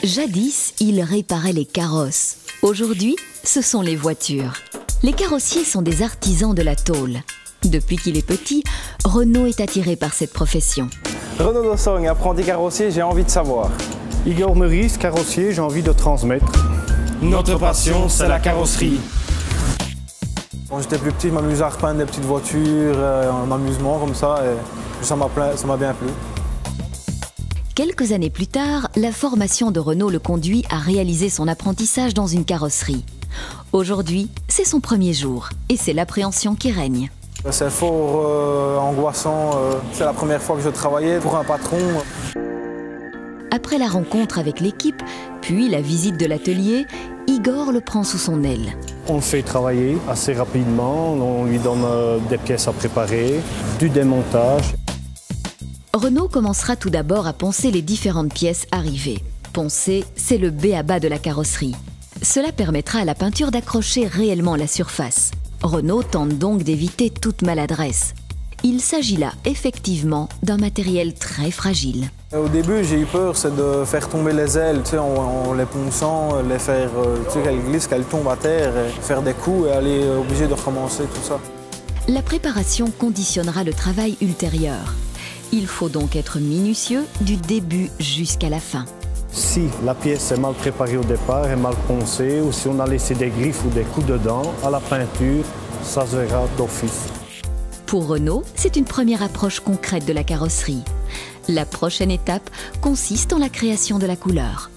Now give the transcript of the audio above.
Jadis, il réparait les carrosses. Aujourd'hui, ce sont les voitures. Les carrossiers sont des artisans de la tôle. Depuis qu'il est petit, Renaud est attiré par cette profession. Renaud Dossong, apprenti carrossier, j'ai envie de savoir. Igor Meurice, carrossier, j'ai envie de transmettre. Notre passion, c'est la carrosserie. Quand j'étais plus petit, je m'amusais à repeindre des petites voitures, en amusement comme ça, et ça m'a bien plu. Quelques années plus tard, la formation de Renaud le conduit à réaliser son apprentissage dans une carrosserie. Aujourd'hui, c'est son premier jour et c'est l'appréhension qui règne. C'est fort angoissant, c'est la première fois que je travaillais pour un patron. Après la rencontre avec l'équipe, puis la visite de l'atelier, Igor le prend sous son aile. On le fait travailler assez rapidement, on lui donne des pièces à préparer, du démontage. Renaud commencera tout d'abord à poncer les différentes pièces arrivées. Poncer, c'est le b.a.-ba de la carrosserie. Cela permettra à la peinture d'accrocher réellement la surface. Renaud tente donc d'éviter toute maladresse. Il s'agit là, effectivement, d'un matériel très fragile. Au début, j'ai eu peur, c'est de faire tomber les ailes, tu sais, en les ponçant, les faire, tu sais, qu'elles glissent, qu'elles tombent à terre, et faire des coups et aller obligé de recommencer tout ça. La préparation conditionnera le travail ultérieur. Il faut donc être minutieux du début jusqu'à la fin. Si la pièce est mal préparée au départ, est mal poncée, ou si on a laissé des griffes ou des coups dedans, à la peinture, ça se verra d'office. Pour Renaud, c'est une première approche concrète de la carrosserie. La prochaine étape consiste en la création de la couleur.